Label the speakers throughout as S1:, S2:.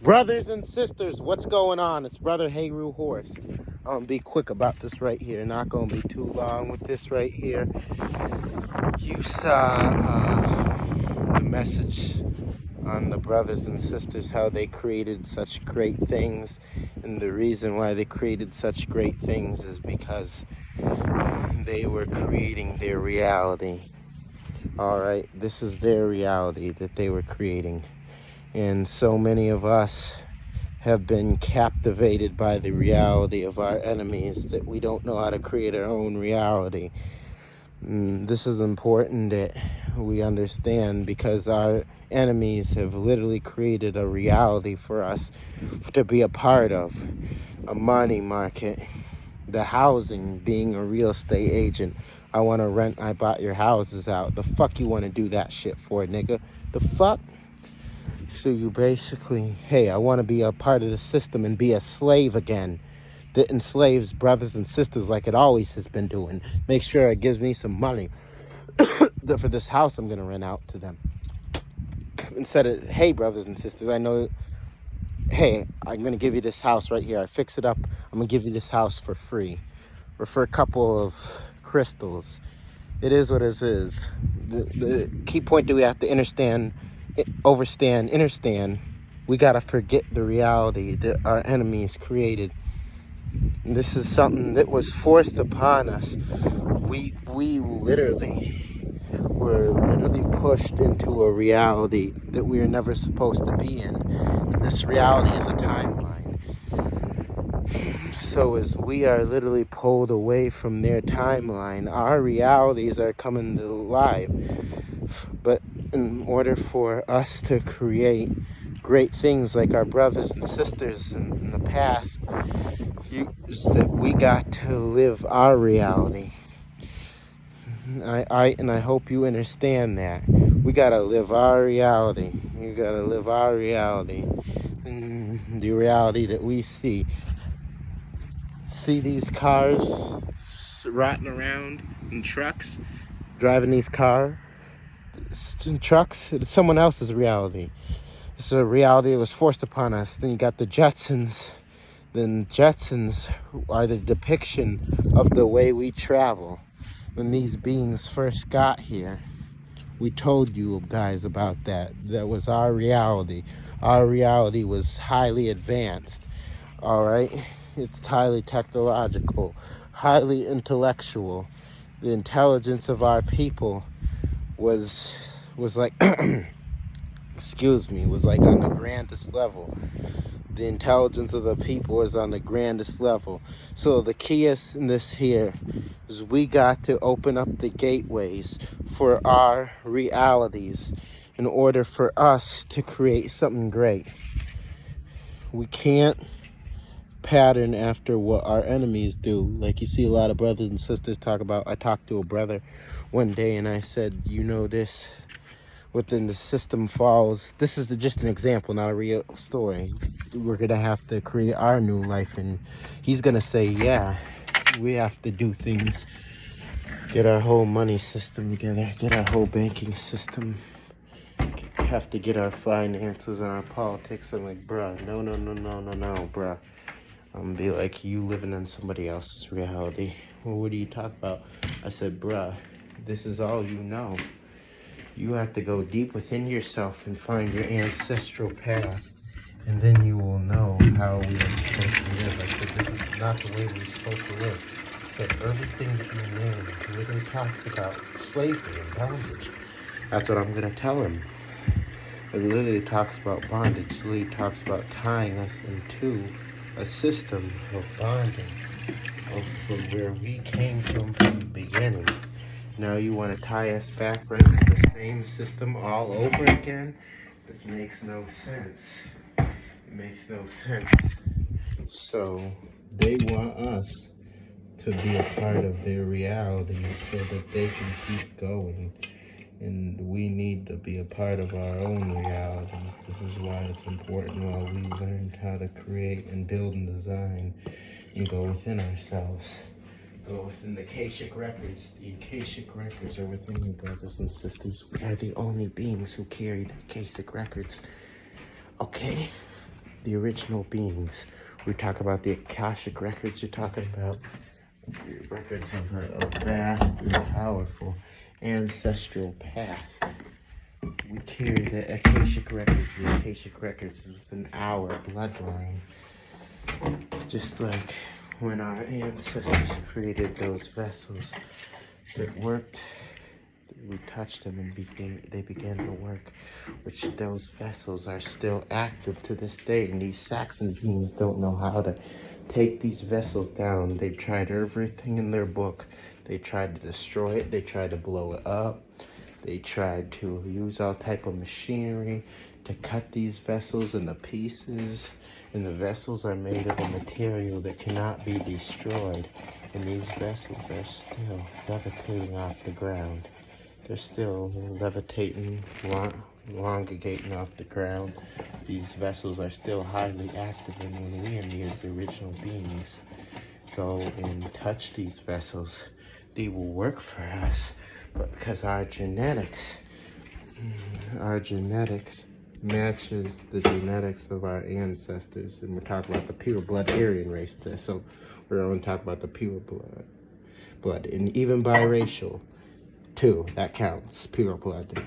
S1: Brothers and sisters, what's going on? It's Brother Heru Horse. I'm gonna be quick about this right here. Not gonna be too long with this right here. You saw the message on the brothers and sisters, how they created such great things. And the reason why they created such great things is because they were creating their reality. All right, this is their reality that they were creating. And so many of us have been captivated by the reality of our enemies that we don't know how to create our own reality. And this is important that we understand, because our enemies have literally created a reality for us to be a part of. A money market, the housing, being a real estate agent. I want to rent, I bought your houses out. The fuck you want to do that shit for, nigga? The fuck? So you basically, hey, I want to be a part of the system and be a slave again that enslaves brothers and sisters like it always has been doing. Make sure it gives me some money for this house I'm going to rent out to them. Instead of, hey, brothers and sisters, I know, hey, I'm going to give you this house right here. I fix it up. I'm going to give you this house for free or for a couple of crystals. It is what it is. The key point that we have to understand, we got to forget the reality that our enemies created. And this is something that was forced upon us. We literally were pushed into a reality that we are never supposed to be in. And this reality is a timeline. So as we are literally pulled away from their timeline, our realities are coming to life. But in order for us to create great things like our brothers and sisters in the past, is that we got to live our reality. I hope you understand that. We gotta live our reality. You gotta live our reality. And the reality that we see. See these cars rotting around in trucks, driving these cars in trucks. It's someone else's reality. It's a reality that was forced upon us. Then you got the Jetsons. Then Jetsons are the depiction of the way we travel. When these beings first got here, we told you guys about that. That was our reality. Our reality was highly advanced. All right? It's highly technological, highly intellectual. The intelligence of our people was like, excuse me, was like on the grandest level. The intelligence of the people is on the grandest level. So the key is in this here is we got to open up the gateways for our realities in order for us to create something great. We can't pattern after what our enemies do. Like you see a lot of brothers and sisters talk about. I talked to a brother one day and I said, you know, this within the system falls. This is just an example, not a real story. We're gonna have to create our new life, and he's gonna say, yeah, we have to do things, get our whole money system together, get our whole banking system, have to get our finances and our politics. I'm like, bruh, no, bruh. I'm gonna be like, you living in somebody else's reality. Well, what do you talk about? I said, bruh, this is all you know. You have to go deep within yourself and find your ancestral past, and then you will know how we are supposed to live. I said, this is not the way we're supposed to live. I said, everything that you name literally talks about slavery and bondage. That's what I'm going to tell him. It literally talks about bondage. It literally talks about tying us into a system of bonding from where we came from the beginning. Now you want to tie us back right to the same system all over again? This makes no sense. It makes no sense. So they want us to be a part of their reality so that they can keep going. And we need to be a part of our own realities. This is why it's important while we learn how to create and build and design and go within ourselves. Go within the Akashic Records. The Akashic Records are within you, brothers and sisters. We are the only beings who carry the Akashic Records. Okay? the original beings. We talk about the Akashic records. You're talking about records of a vast and powerful ancestral past. We carry the Akashic records. The Akashic records is within our bloodline. Just like when our ancestors created those vessels that worked, we touched them and they began to work, which those vessels are still active to this day. And these Saxon beings don't know how to take these vessels down. They've tried everything in their book. They tried to destroy it. They tried to blow it up. They tried to use all type of machinery to cut these vessels into pieces. And the vessels are made of a material that cannot be destroyed. And these vessels are still levitating off the ground. They're still levitating, elongating off the ground. These vessels are still highly active, and when we and these original beings go and touch these vessels, they will work for us. But because our genetics matches the genetics of our ancestors, and we're talking about the pure blood Aryan race. So we're only talking about the pure blood, and even biracial. Too, that counts, pure blood.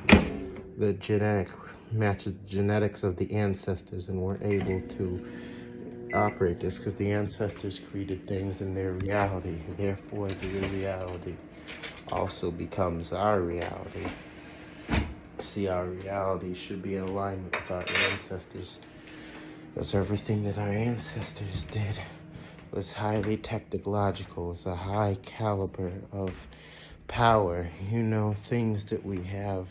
S1: The genetic matches the genetics of the ancestors, and we're able to operate this because the ancestors created things in their reality. Therefore, their reality also becomes our reality. See, our reality should be in alignment with our ancestors, because everything that our ancestors did was highly technological. It was a high caliber of power. Things that we have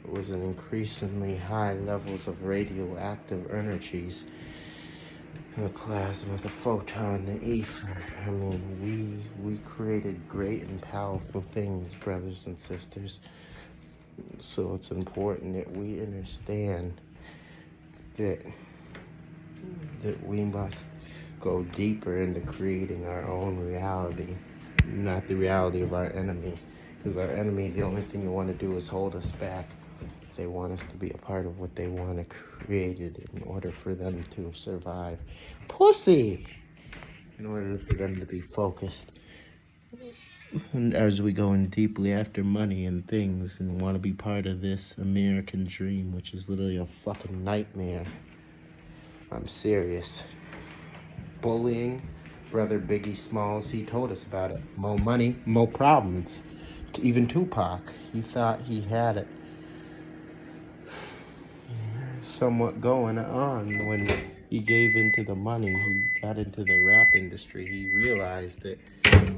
S1: was an increasingly high levels of radioactive energies, the plasma, the photon, the ether. We created great and powerful things, brothers and sisters. So it's important that we understand that we must go deeper into creating our own reality, not the reality of our enemy. Because our enemy, the only thing they want to do is hold us back. They want us to be a part of what they want to create in order for them to survive. Pussy! In order for them to be focused. And as we go in deeply after money and things and want to be part of this American dream, which is literally a fucking nightmare. I'm serious. Bullying. Brother Biggie Smalls, he told us about it. More money, more problems. Even Tupac, he thought he had it somewhat going on when he gave into the money. He got into the rap industry. He realized that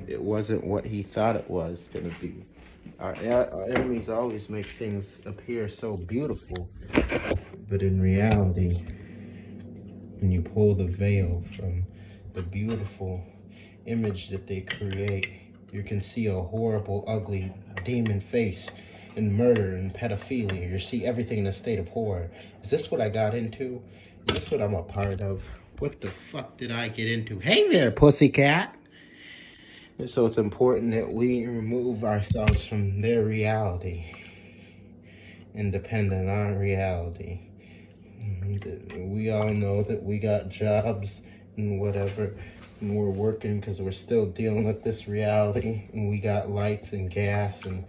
S1: it wasn't what he thought it was going to be. Our enemies always make things appear so beautiful, but in reality, when you pull the veil from the beautiful image that they create, you can see a horrible, ugly demon face and murder and pedophilia. You see everything in a state of horror. Is this what I got into? Is this what I'm a part of? What the fuck did I get into? Hey there, pussycat! And so it's important that we remove ourselves from their reality and depend on our reality. We all know that we got jobs and whatever, and we're working because we're still dealing with this reality, and we got lights and gas, and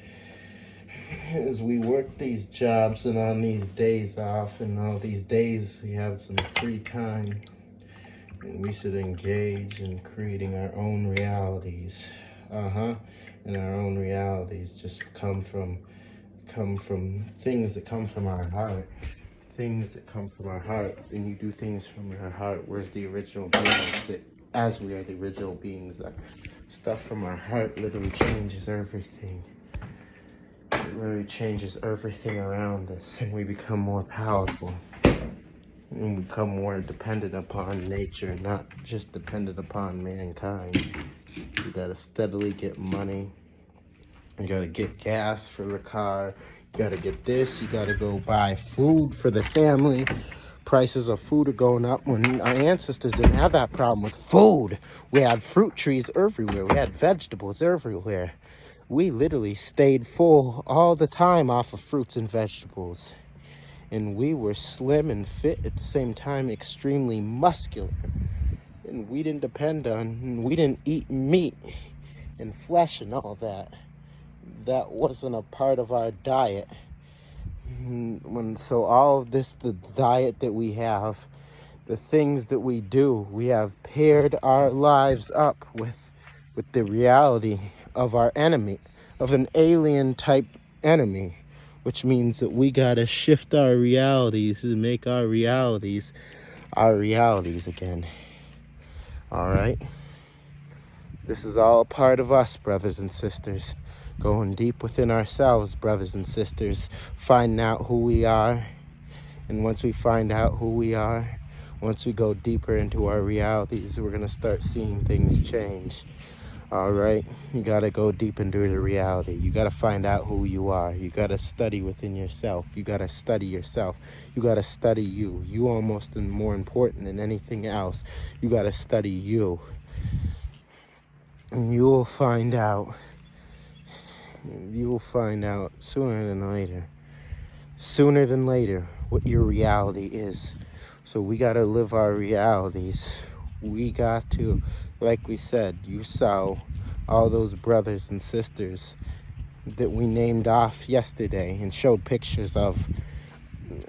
S1: as we work these jobs and on these days off and all these days we have some free time, and we should engage in creating our own realities. And our own realities just come from things that come from our heart. Things that come from our heart. And you do things from your heart. Where's the original beings that, as we are the original beings, that stuff from our heart literally changes everything. It really changes everything around us, and we become more powerful. And become more dependent upon nature, not just dependent upon mankind. You gotta steadily get money. You gotta get gas for the car. You gotta get this. You gotta go buy food for the family. Prices of food are going up. When our ancestors didn't have that problem with food. We had fruit trees everywhere. We had vegetables everywhere. We literally stayed full all the time off of fruits and vegetables. And we were slim and fit at the same time, extremely muscular. And we didn't eat meat and flesh and all that. That wasn't a part of our diet. So all of this, the diet that we have, the things that we do, we have paired our lives up with the reality of our enemy, of an alien type enemy, which means that we gotta shift our realities and make our realities again. All right? This is all a part of us, brothers and sisters. Going deep within ourselves, brothers and sisters, finding out who we are. And once we find out who we are, once we go deeper into our realities, we're going to start seeing things change. All right? You got to go deep into the reality. You got to find out who you are. You got to study within yourself. You got to study yourself. You got to study you. You almost more important than anything else. You got to study you. And you'll find out sooner than later what your reality is. So we got to live our realities. We got to, like we said, you saw all those brothers and sisters that we named off yesterday and showed pictures of,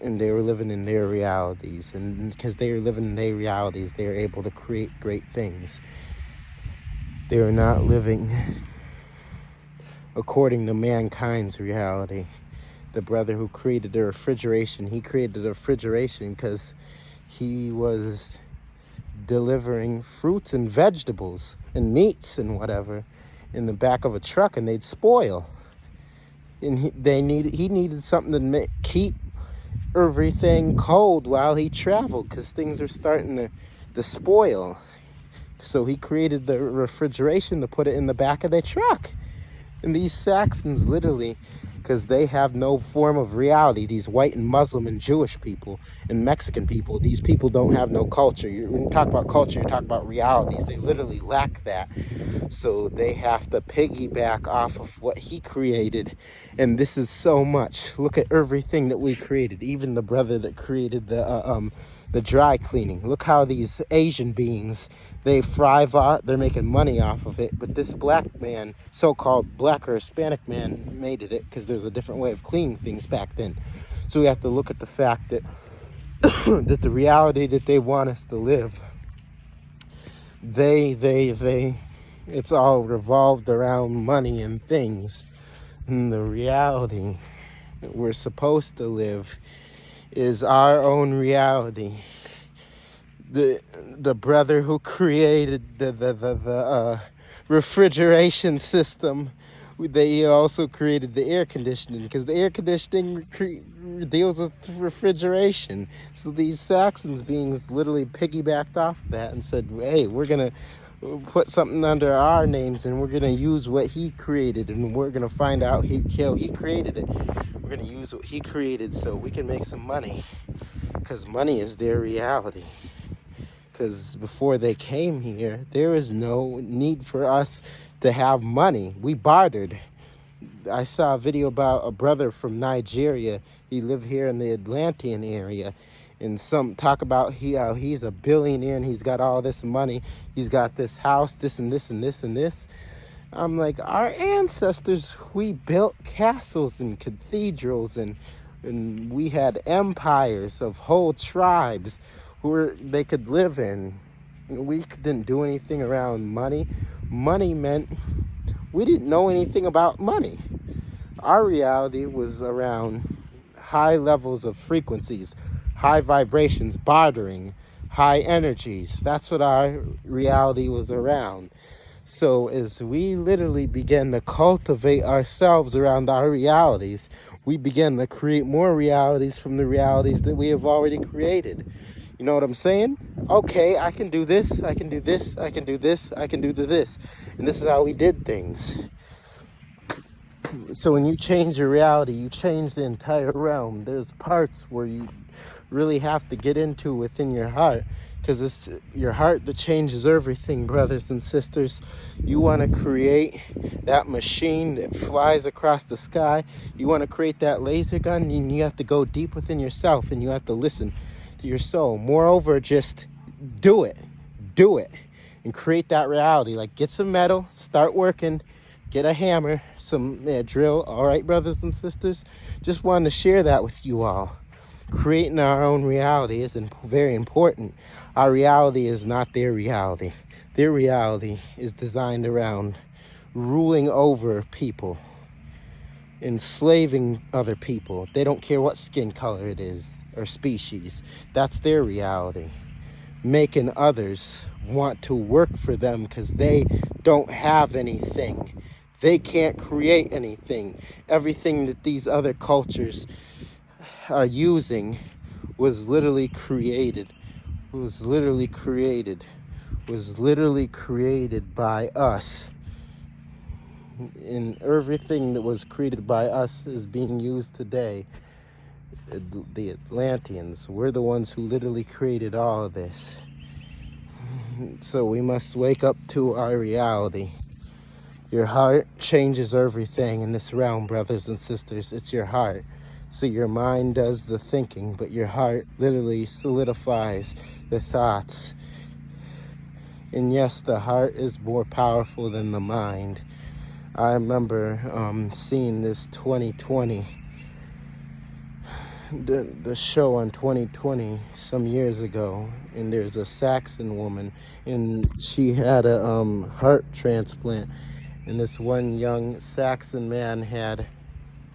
S1: and they were living in their realities. And because they were living in their realities, they were able to create great things. They were not living according to mankind's reality. The brother who created the refrigeration, he created the refrigeration because he was delivering fruits and vegetables and meats and whatever in the back of a truck, and they'd spoil. And he needed something to keep everything cold while he traveled, because things were starting to spoil. So he created the refrigeration to put it in the back of their truck. And these Saxons literally, because they have no form of reality, these white and Muslim and Jewish people and Mexican people, these people don't have no culture. When you talk about culture, you talk about realities. They literally lack that. So they have to piggyback off of what he created. And this is so much. Look at everything that we created. Even the brother that created the dry cleaning. Look how these Asian beings, they thrive on, they're making money off of it. But this black man, so-called black or Hispanic man, made it because there's a different way of cleaning things back then. So we have to look at the fact that that the reality that they want us to live, it's all revolved around money and things. And the reality that we're supposed to live is our own reality. The brother who created the refrigeration system, they also created the air conditioning, because the air conditioning deals with refrigeration. So these Saxons beings literally piggybacked off of that and said, hey, we're gonna put something under our names, and we're gonna use what he created, and we're gonna find out he created it. We're gonna use what he created so we can make some money, because money is their reality. Because before they came here, there was no need for us to have money. We bartered. I saw a video about a brother from Nigeria. He lived here in the Atlantean area, and some talk about he's a billionaire and he's got all this money. He's got this house, this and this and this and this. I'm like, our ancestors, we built castles and cathedrals, and we had empires of whole tribes where they could live in. We didn't do anything around money. Money meant we didn't know anything about money. Our reality was around high levels of frequencies, high vibrations, bartering, high energies. That's what our reality was around. So as we literally began to cultivate ourselves around our realities, we began to create more realities from the realities that we have already created. You know what I'm saying? Okay, I can do this, I can do this, I can do this, I can do this. And this is how we did things. So when you change your reality, you change the entire realm. There's parts where you really have to get into within your heart because it's your heart that changes everything, brothers and sisters. You want to create that machine that flies across the sky. You want to create that laser gun, and you have to go deep within yourself, and you have to listen to your soul. Moreover, just do it, and create that reality. Like, get some metal, start working, get a hammer, some drill. All right, brothers and sisters, just wanted to share that with you all. Creating our own reality is very important. Our reality is not their reality. Their reality is designed around ruling over people, enslaving other people. They don't care what skin color it is or species. That's their reality. Making others want to work for them because they don't have anything. They can't create anything. Everything that these other cultures are using was literally created by us. And everything that was created by us is being used today. The Atlanteans, we're the ones who literally created all of this. So we must wake up to our reality. Your heart changes everything in this realm, brothers and sisters. It's your heart. So your mind does the thinking, but your heart literally solidifies the thoughts. And yes, the heart is more powerful than the mind. I remember seeing this 2020, the show on 2020 some years ago, and there's a Saxon woman, and she had a heart transplant, and this one young Saxon man had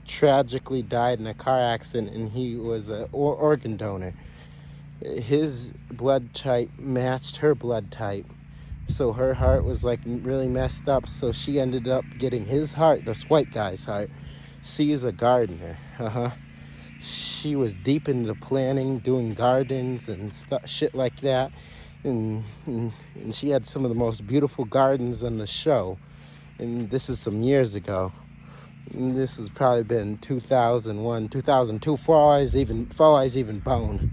S1: tragically died in a car accident, and he was an organ donor. His blood type matched her blood type, so her heart was like really messed up, so she ended up getting his heart, this white guy's heart. She is a gardener. She was deep into planning, doing gardens and shit like that, and she had some of the most beautiful gardens on the show. And this is some years ago. And this has probably been 2001, 2002, before I was even born.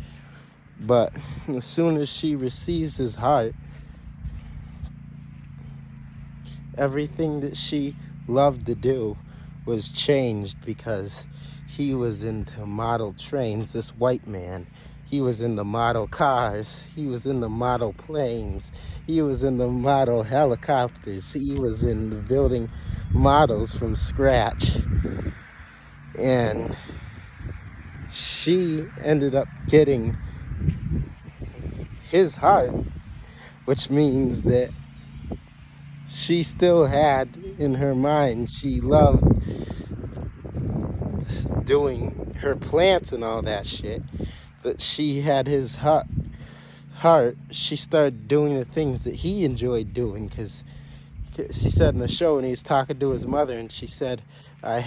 S1: But as soon as she receives his heart, everything that she loved to do was changed, because he was into model trains, this white man. He was in the model cars. He was in the model planes. He was in the model helicopters. He was in the building models from scratch. And she ended up getting his heart, which means that she still had in her mind, she loved doing her plants and all that shit, but she had his heart. She started doing the things that he enjoyed doing, because she said in the show, and he was talking to his mother, and she said, I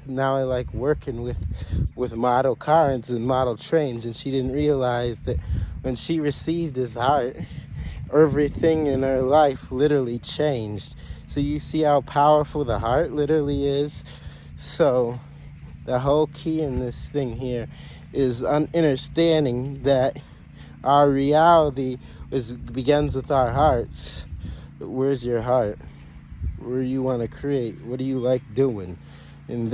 S1: like working with model cars and model trains. And she didn't realize that when she received his heart, everything in her life literally changed. So you see how powerful the heart literally is. So the whole key in this thing here is understanding that our reality begins with our hearts. But where's your heart? Where you want to create? What do you like doing? In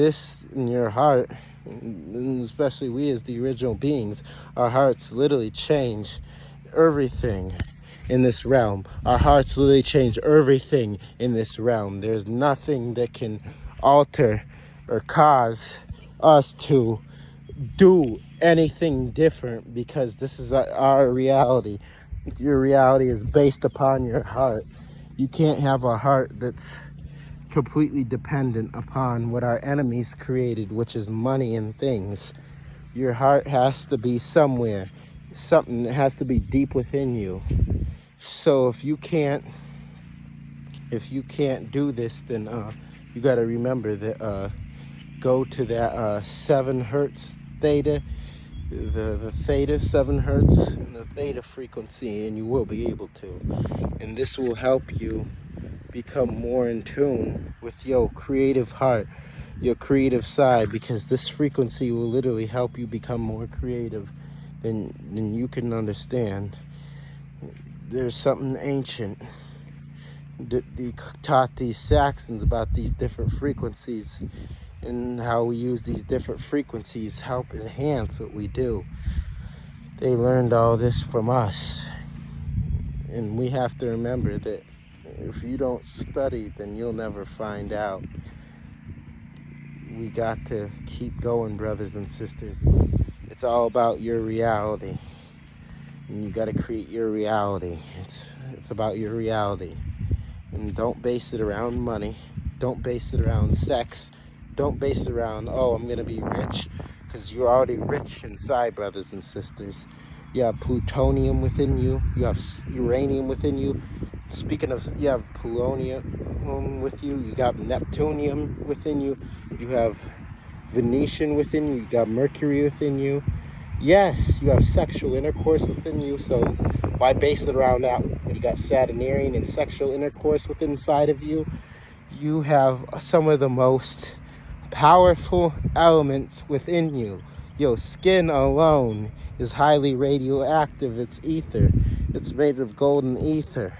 S1: your heart, and especially we as the original beings, our hearts literally change everything in this realm. Our hearts literally change everything in this realm. There's nothing that can alter or cause us to do anything different, because this is our reality. Your reality is based upon your heart. You can't have a heart that's completely dependent upon what our enemies created, which is money and things. Your heart has to be somewhere, something that has to be deep within you. So if you can't do this, then you got to remember that go to that 7 hertz theta, the theta 7 hertz and the theta frequency, and you will be able to. And this will help you become more in tune with your creative heart, your creative side, because this frequency will literally help you become more creative than you can understand. there's something ancient. They taught these Saxons about these different frequencies and how we use these different frequencies help enhance what we do. They learned all this from us. And we have to remember that if you don't study, then you'll never find out. We got to keep going, brothers and sisters. It's all about your reality. And you got to create your reality. It's about your reality. And don't base it around money. Don't base it around sex. Don't base it around, oh, I'm going to be rich. Because you're already rich inside, brothers and sisters. You have plutonium within you. You have uranium within you. Speaking of, you have polonium with you. You got neptunium within you. You have Venetian within you. You got Mercury within you. Yes, you have sexual intercourse within you. So why base it around that? When you got Saturnarian and sexual intercourse within inside of you, you have some of the most powerful elements within you. Your skin alone is highly radioactive. It's ether. It's made of golden ether.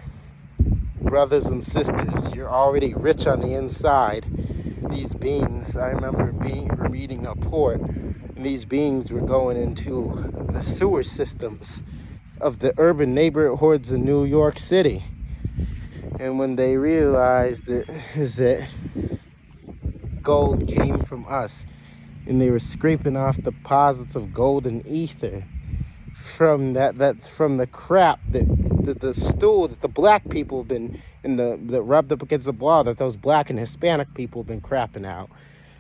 S1: Brothers and sisters, you're already rich on the inside. These beings, I remember meeting a port, and these beings were going into the sewer systems of the urban neighborhoods in New York City. And when they realized that gold came from us, and they were scraping off deposits of gold and ether from from the crap that the stool that the black people have been that rubbed up against the wall, that those black and Hispanic people have been crapping out.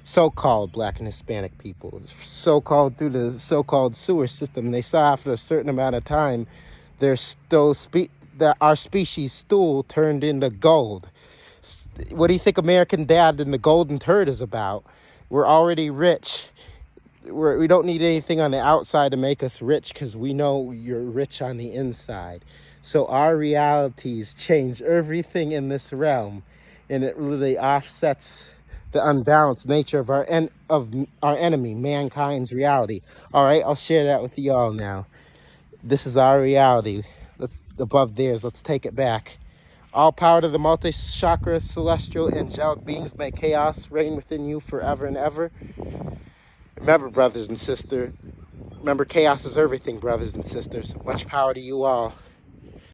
S1: So-called black and Hispanic people, so-called through the so-called sewer system. They saw after a certain amount of time, our species stool turned into gold. What do you think American Dad and the Golden Turd is about? We're already rich. We don't need anything on the outside to make us rich, because we know you're rich on the inside. So our realities change everything in this realm, and it really offsets the unbalanced nature of our enemy, mankind's reality. All right, I'll share that with you all now. This is our reality. Above theirs. Let's take it back. All power to the multi-chakra celestial angelic beings. May chaos reign within you forever and ever. Remember, brothers and sisters. Remember, chaos is everything, brothers and sisters. Much power to you all.